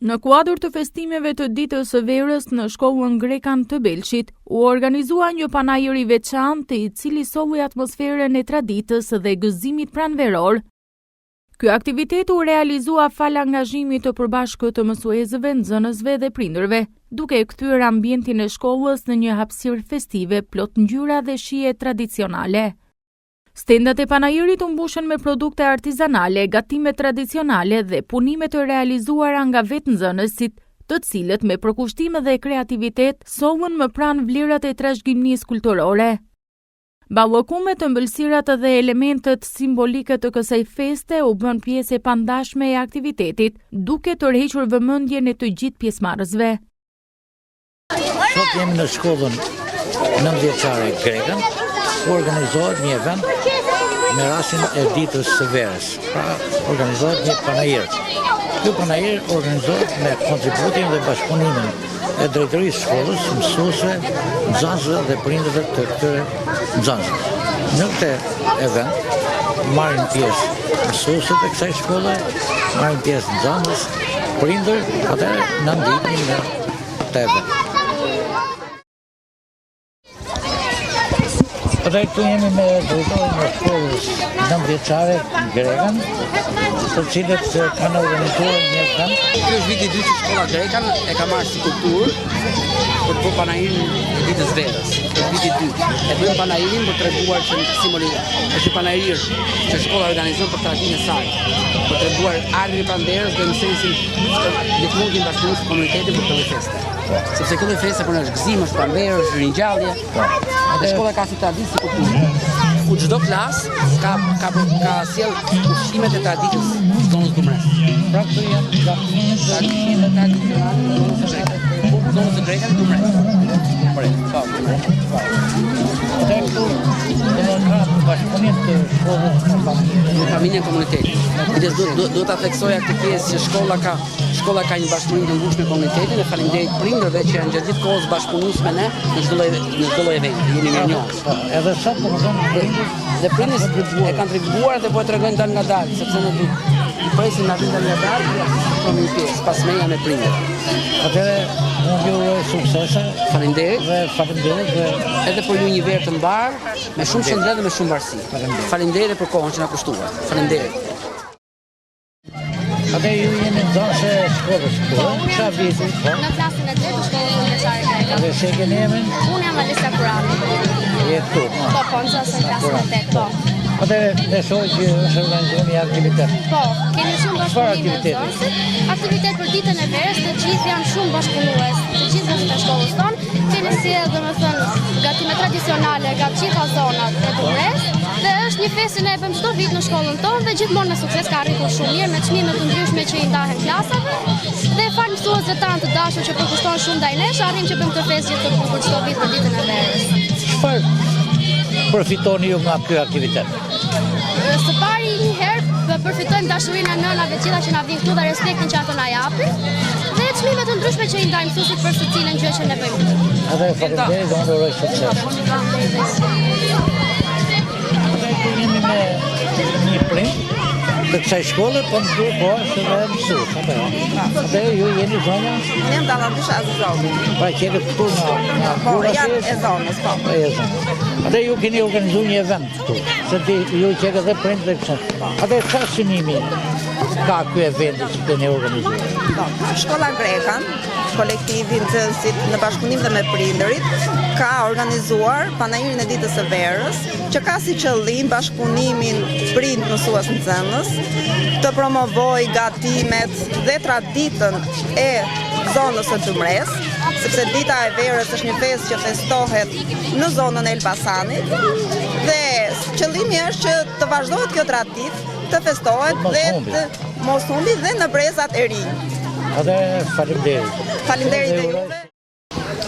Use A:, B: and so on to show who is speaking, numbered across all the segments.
A: Në kuadër të festimeve të ditës së verës në shkollën Grekan të Belqit, u organizua një panajër i veçantë i cili solli atmosferën e traditës dhe gëzimit pranveror. Ky aktivitet u realizua fal angazhimit të përbashkët të mësuesëve, nxënësve dhe prindërve, duke kthyer ambientin e shkollës në një hapësirë festive plot ngjyra dhe shije tradicionale. Stendat e panajërit u mbushën me produkte artizanale, gatime tradicionale dhe punime të realizuara nga vetë nxënësit, të cilët me përkushtim dhe kreativitet sollën më pranë vlerat e trashëgimisë kulturore. Ballokumet, ëmbëlsirat dhe elementet simbolike të kësaj feste u bën pjesë e pandashme e aktivitetit, duke tërhequr vëmendjen e të gjithë pjesëmarrësve.
B: Sot jemi në shkollën 9-vjeçare Grekan, ku organizohet një event me rastin e ditës së verës. Pra, organizohet një panajër. Ky panajër organizohet me kontributin dhe bashkëpunimin e drejtorisë së shkollës, mësuesve, nxënësve dhe prindërve të këtyre nxënësve. Në këtë event marrin pjesë mësuesët e kësaj shkolle, marrin pjesë nxënës, prindër, atëherë në ndihmën në këtë event. Dhe këtu jemi me drejtorin e shkollës 9-vjeçare Grekan, të cilët kanë organizuar një event.
C: Ky është viti i dytë që shkolla Grekan e ka marrë si kulturë për të bërë panajërin e ditës verës. Është viti i dytë. E bëjmë panajërin për treguar që është një panajër që shkolla organizon për traditën e saj, për treguar ardhin e pranverës dhe në sensin gjithmonë të bashkëpunisë komunitetit për këtë festë. Sepse këtë festë për në është gëzim, është pranverë, është ringjallje. Dhe shkolla ka si traditë si kulturë. Ku çdo klasë ka sjell ushqimet e traditës zonës Dumres.
B: Pra këtu janë
C: ushqimet tradicionale zonës së Grekan Dumres.
B: Dhe këtu ka bashkëpunim të shkollës
C: në familjen komunitetit. Do ta theksoja këtë pjesë që shkolla ka një bashkëpunim të ngushtë me komunitetin dhe faleminderit prindërve që janë gjatë gjithë kohës bashkëpunues me ne në çdo lloj eventi. Jeni mirënjohës.
B: Edhe sot
C: dhe prindërit e kanë treguar dhe po e tregojnë dal nga dal, sepse ne i presim na vinë nga dal, kemi një pjesë pas meja me prindërit.
B: Atëherë unë ju uroj suksese.
C: Faleminderit edhe për ju një verë të mbarë, me shumë shëndet dhe me shumë mbarësi. Faleminderit për kohën që na kushtuar. Faleminderit.
B: Atë ju jeni nxënëse e shkollës këtu, çfarë viti?
D: Në klasën e 3 të shkollës kombëtare Grekan.
B: Dhe se keni emrin?
D: Unë jam Alisa Kurani.
B: Je këtu?
D: Po, nxënëse në klasën e 8, po.
B: Atëherë besoj që është organizuar një aktivitet.
D: Po, kemi shumë bashkëpunim me nxënësit. Aktivitet për ditën e verës, të gjithë janë shumë bashkëpunues, të gjithë nxënësit e shkollës tonë. Kemi sjellë domethënë gatime tradicionale nga gjitha zonat e Dumres. Dhe është një festë që ne e bëjmë çdo vit në shkollën tonë dhe gjithmonë me sukses, ka arritur shumë mirë me çmime të ndryshme që i ndahen klasave. Dhe fal mësuesve tanë të dashur që përkushtojnë shumë ndaj nesh, arrim që bëjmë këtë festë gjithë të bukur çdo vit për ditën e verës.
B: Çfarë përfitoni ju nga ky aktivitet?
D: Së pari një herë përfitojmë dashurinë e nënave gjitha që na vijnë këtu dhe respektin që ato na japin. Dhe çmime të ndryshme që i ndajmë mësuesit për secilën gjë që ne bëjmë këtu.
B: Atë faleminderit dhe unë uroj sukses. Jemi me një prind të kësaj shkolle, po më duhet po është edhe mësues. Atë ju jeni zonja?
E: Jam Dallandysha Azizovi.
B: Pra qeni këtu nga
E: Po, jam e zonës, po.
B: Atë ju keni organizuar një event këtu, se ju qeni edhe prind dhe kësaj. Atë çfarë synimi ka ky event që keni organizuar?
E: Shkolla Grekan, kolektivi nxënësit në bashkëpunim dhe me prindërit, ka organizuar panajërin e ditës së verës, që ka si qëllim bashkëpunimin prind mësues nxënës, të promovoj gatimet dhe traditën e zonës së Dumres, sepse dita e verës është një festë që festohet në zonën e Elbasanit dhe qëllimi është që të vazhdohet kjo traditë, të festohet dhe të mos humbi dhe në brezat e rinj.
B: Atë faleminderit.
E: Faleminderit dhe juve.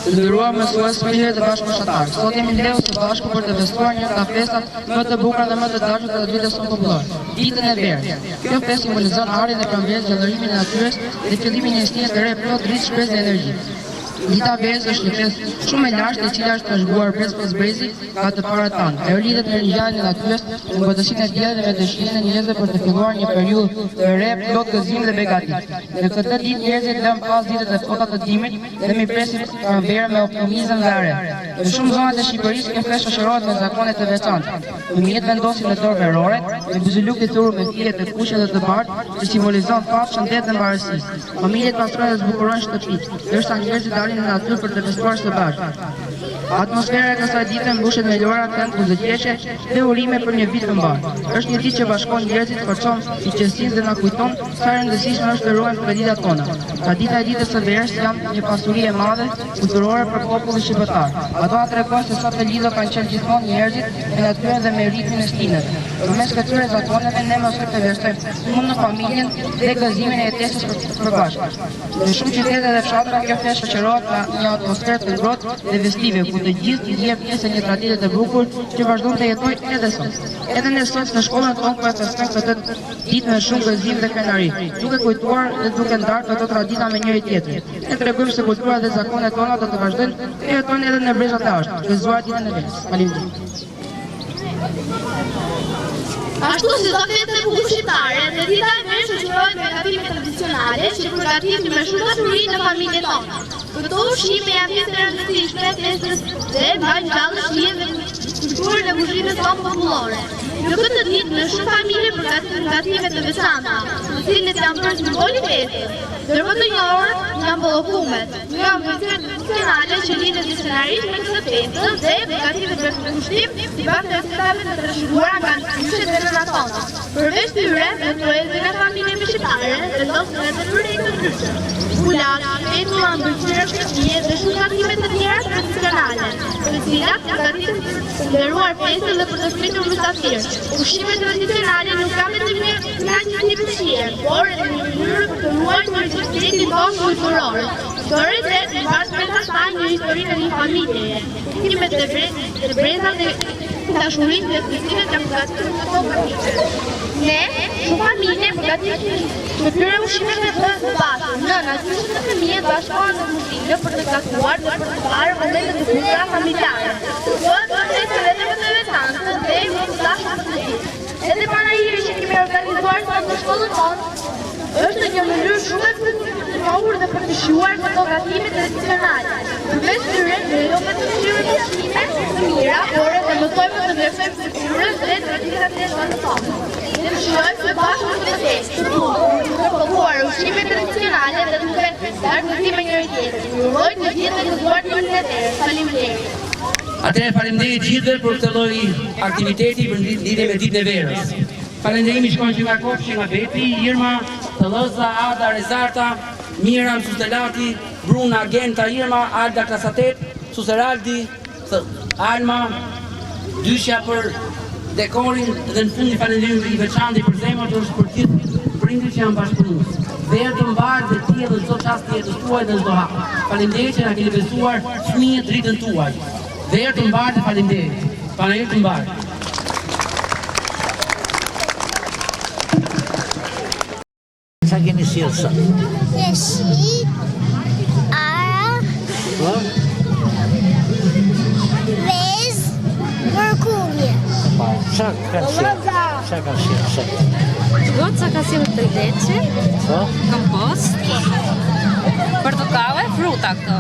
F: Të nderuar mësues, prindër dhe bashkëmoshatarë, sot jemi mbledhur së bashku për të festuar një nga festat më të bukura dhe më të dashura të traditës tonë popullore, ditën e verës. Kjo festë simbolizon ardhin e pranverës, gjallërimin e natyrës dhe fillimin e një shtëpie të re plot dritë, shpresë dhe energji. Dita verës është një festë shumë e lashtë e cila është trashëguar brez pas brezi nga të parat tanë. Ajo lidhet me ngjarjen e natyrës, me ngjotësinë e diellit dhe me dëshirën e njerëzve për të filluar një periudhë të re plot gëzim dhe begati. Në këtë ditë njerëzit lën pas ditët e ftohta të dimrit dhe mi presin pranverë me optimizëm dhe are. Në shumë zona të Shqipërisë kjo festë shoqërohet me zakone të veçanta. Fëmijët vendosin në dorë verore, me buzuluk të thurur me fije të kuqe dhe të bardhë, që simbolizon fat, shëndet dhe mbarësi. Familjet pastrojnë dhe zbukurojnë shtëpitë, ndërsa njerëzit dalin në natyrë për të festuar së bashku. Atmosfera e kësaj dite mbushet me lora, këngë, muzikëqeshje dhe urime për një vit të mbarë. Është një ditë që bashkon njerëzit, forcon siqësinë dhe na kujton sa e rëndësishme është të ruajmë traditat tona. Tradita e ditës së verës janë një pasuri e madhe kulturore për popullin shqiptar. Ato na tregojnë se sa të lidhur kanë qenë gjithmonë njerëzit me natyrën dhe me ritmin e stinëve. Përmes këtyre zakoneve ne mos të vlerësojmë punë në familjen dhe gëzimin e jetesës përbashkët. Në shumë qytete dhe fshatra kjo festë shoqërohet me një atmosferë të ngrohtë dhe festive, ku të gjithë i jep pjesë një tradite të bukur që vazhdon të jetojë edhe sot. Edhe ne sot në shkollën tonë po e festojmë këtë ditë me shumë gëzim dhe krenari, duke kujtuar dhe duke ndarë këto tradita me njëri tjetrin. Ne tregojmë se kultura dhe zakonet tona do të vazhdojnë të jetojnë edhe në brezat e ashtë, shfrytëzuar ditën e verës. Faleminderit.
G: Ashtu si do festë e bukur shqiptare, dhe dita e verës shoqërohet me gatime tradicionale që përgatitur me shumë dashuri në familjet tona. Këto ushqime janë pjesë e rëndësishme e festës dhe mbajnë gjallë shijen dhe kulturën e kuzhinës tonë popullore. Në këtë ditë në shumë familje përgatitur gatime të veçanta, të cilët janë bërë simboli festës. Ndërkohë të njohur janë bollokumet, janë vështirë tradicionale që lidhen disponarisht me këtë festë dhe përgatimet për kushtim sipas recetave të trashëguara nga dyqet dhe nënat tona. Përveç tyre, në truezin e familjeve shqiptare vendosen edhe yje të ndryshme. Gulash, petulla, mbylqyra shtëpie dhe shumë gatime të tjera tradicionale, të cilat përgatiten për të nderuar festën dhe për të pritur mysafirë. Ushqimet tradicionale nuk kanë vetëm një kënaqësi për shijen, por edhe një mënyrë për të ruajtur identitetin tonë kulturor. Kjo recetë mbajnë me pastaj një histori të një familjeje. Ushqimet e brezat dhe dashurisë dhe festimet janë përgatitur në këto familje. Ne, shumë familje përgatitur këtyre ushqimeve të bashkë. Nëna, gjysmë të fëmijët bashkohen në kuzhinë për të gatuar dhe për të parë momente të bukura familjare. Kjo është festë edhe më të veçantë dhe më të dashur të gjithë. Edhe panajiri që kemi organizuar sot në shkollën tonë është një mënyrë shumë e njohur dhe për të shijuar këto gatime tradicionale. Përveç tyre, ne jo vetëm shijojmë ushqime të mira, por edhe mësojmë të vlerësojmë kulturën dhe traditat e tonë. Ne shijojmë së bashku këtë festë, duke provuar ushqime tradicionale dhe duke darë gëzim me njëri tjetrin. Ju uroj të gjithë të gëzuar ditën e verës. Faleminderit.
C: Atëherë faleminderit gjithëve për këtë lloj aktiviteti për lidhje me ditën e verës. Falenderimi shkojnë që nga Kopshi, nga Beti, Irma, Tëllëza, Arda, Rezarta, Mira, Sustelati, Bruna, Genta, Irma, Alda, Klasatet, Suseraldi, Alma, Dyshja për dekorin dhe në fundi falenderimi i veçantë për zemrat është për gjithë prindërit që janë bashkëpunues. Verë të mbarë dhe ti edhe çdo çast të jetës tuaj dhe çdo hap. Faleminderit që na keni besuar fëmijët dritën tuaj. Verë të mbarë dhe faleminderit. Panajër të mbarë.
B: Sa keni sjellë sot?
H: Jeshi, ara, vez, mërkumje.
B: Sa kanë sjellë sot?
I: Goca ka sjellë trileçe, kompost, portokale, fruta këto.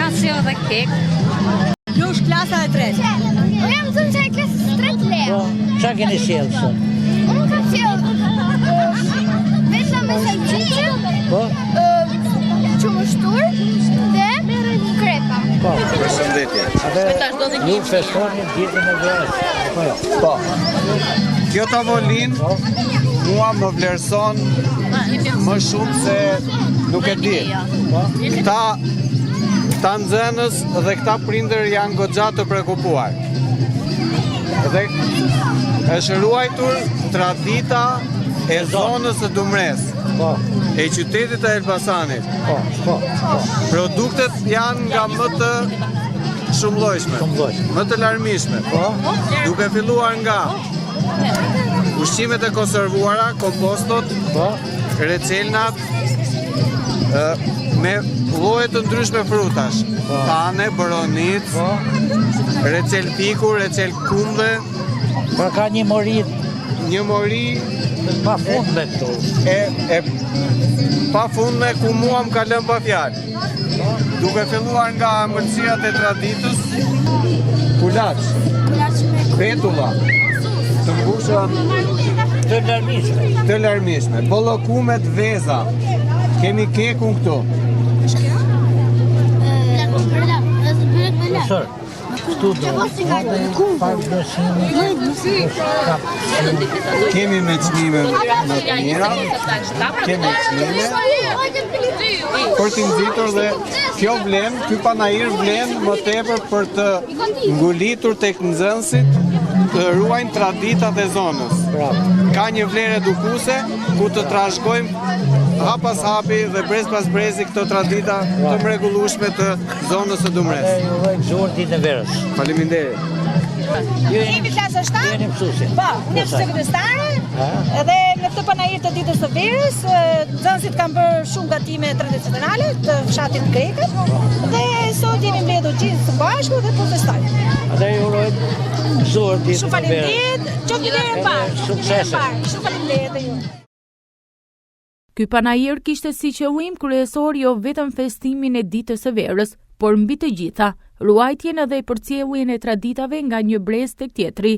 I: Ka sjellë dhe kek.
J: Plush klasa e 3.
H: Unë jam thënë që e klasës 3 leo.
B: Sa keni sjellë sot?
H: Unë kam sjellë veça me salcice, qumështur dhe krepa.
K: Përshëndetje.
B: Ju festoni ditën e verës.
K: Po. Kjo tavolin mua më vlerëson më shumë se nuk e di. Këta nxënës dhe këta prindër janë goxha të prekupuar. Dhe është ruajtur tradita e zonës së Dumres, e qytetit të Elbasanit. Produktet janë nga më të shumëllojshme, më të larmishme, duke filluar nga ushqimet e konservuara, kompostot, recelnat, me lloje të ndryshme frutash. Tane, boronic, recel piku, recel kumdhe.
B: Pra ka një mori pa fundme këtu.
K: Pa fundme ku mua më ka lënë pa fjalë. Duke filluar nga ëmbëlsirat e traditës, kulaç, petulla, të mbushura të larmishme, bollëkume të veza. Kemi kekun këtu.
B: Profesor, këtu do
K: kemi me çmime më të mira, kemi çmime për të nxitur dhe kjo vlen, ky panajir vlen më tepër për të ngulitur tek nxënësit të ruajnë traditat e zonës. Ka një vlerë edukuese ku të trashëgojmë hap pas hapi dhe brez pas brezi këto tradita të mrekullueshme të zonës së Dumres.
B: Ju uroj gëzuar ditën e verës.
K: Faleminderit.
J: Jemi klasë 7?
B: Jeni mësuesi.
J: Po, unë jam sekretare. Edhe në këtë panajir të ditës së verës, nxënësit kanë bërë shumë gatime tradicionale të fshatit Grekët dhe sot jemi mbledhur gjithë së bashku dhe po festojmë.
B: Atë ju uroj gëzuar ditën e verës.
J: Shumë faleminderit. Qoftë mirë e parë.
B: Suksese.
J: Shumë faleminderit ju.
A: Ky panajir kishte si qëllim kryesor jo vetëm festimin e ditës së verës, por mbi të gjitha, ruajtjen edhe përcjelljen e traditave nga një brez tek tjetri.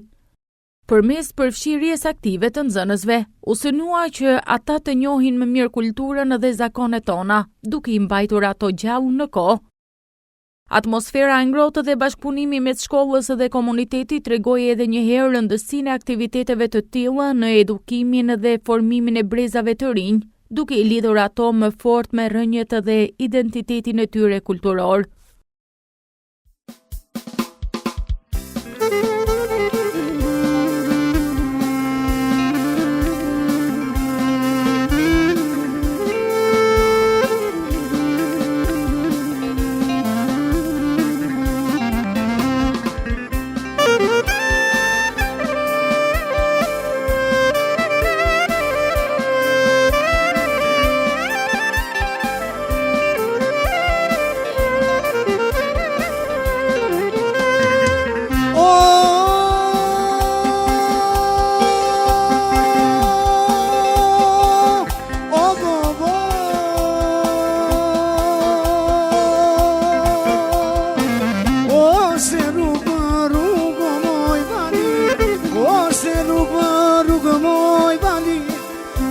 A: Përmes përfshirjes aktive të nxënësve, u synua që ata të njohin më mirë kulturën dhe zakonet tona, duke i mbajtur ato gjallë në kohë. Atmosfera e ngrohtë dhe bashkëpunimi mes shkollës dhe komunitetit tregoi edhe një herë rëndësinë e aktiviteteve të tilla në edukimin dhe formimin e brezave të rinj, duke i lidhur ato më fort me rrënjët dhe identitetin e tyre kulturor.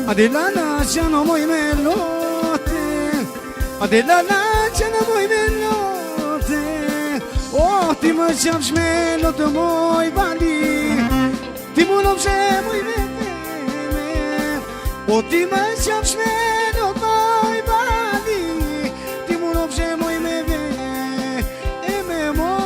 L: Adelala c'hanno moi melote, Adelala c'hanno moi melote, oh ti më qafsh melot moj bali, ti më lopshe moj vete, oh ti më qafsh melot moj bali, ti më lopshe moj me vete, e me moj.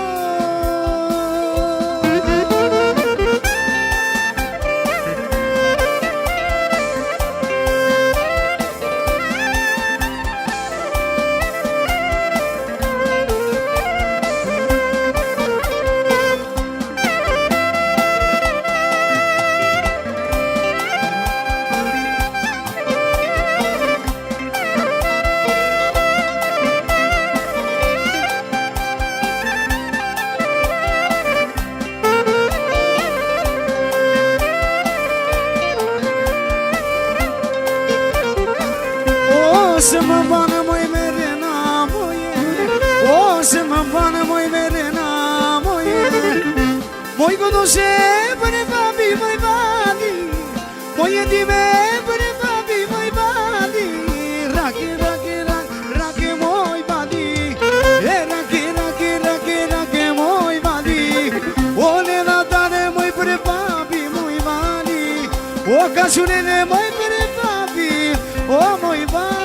L: Se më banë moj merena moje, oh se më banë moj merena moje, moj godoshe për e papi moj bali, moj e dime për e papi moj bali, raki raki raki moj bali, e raki raki raki raki moj bali, o ne natane moj për e papi moj bali, o kashunene moj për e papi, o moj bali.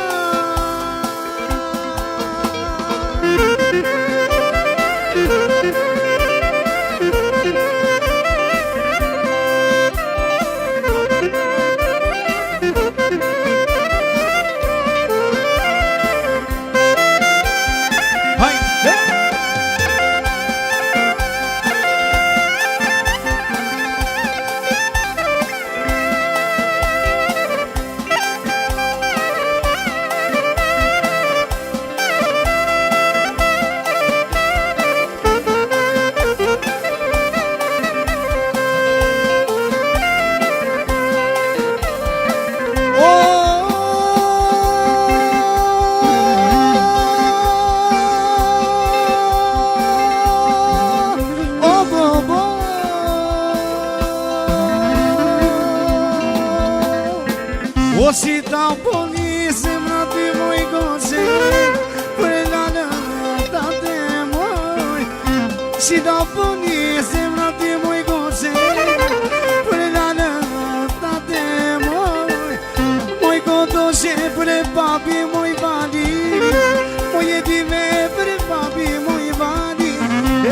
L: Si do puni zemra ti moj goce, për lalëtate moj kodoshe për papi moj vali, moj jetime për papi moj vali,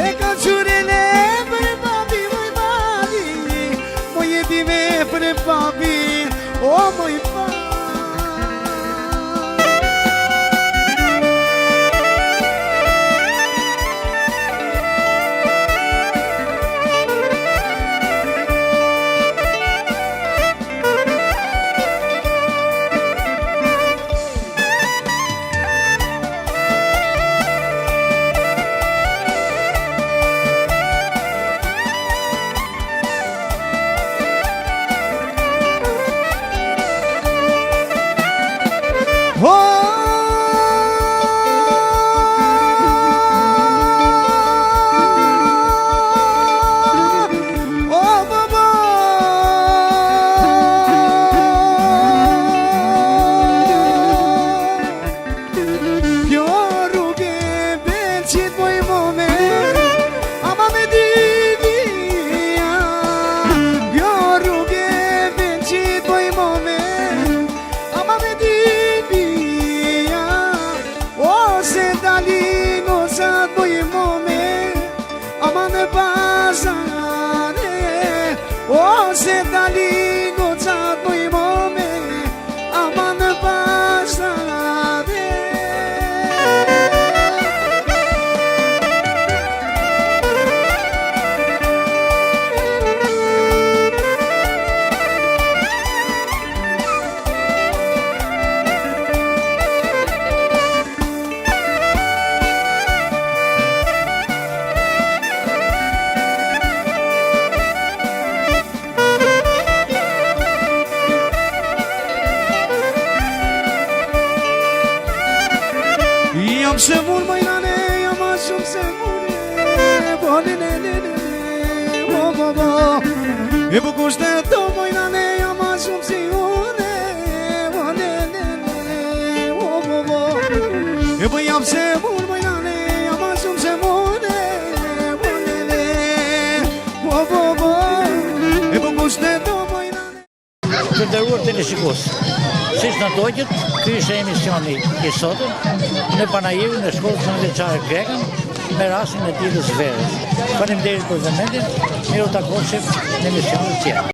L: e ka qurele për papi moj vali, moj jetime për papi, o moj vali. Jam se mur majnane, jam a shumë se mure, bo e po kushte to majnane, jam a shumë si une, e po jam se mur majnane, jam a shumë se mure, e po kushte to majnane.
B: Të nderuar teleshikues, siç na doqët, ky ishte emisioni i sotëm në panajirin e shkollës nënveçare Grekën me rastin e ditës verës. Faleminderit për vëmendjen, miru takoshim në emisionet tjera.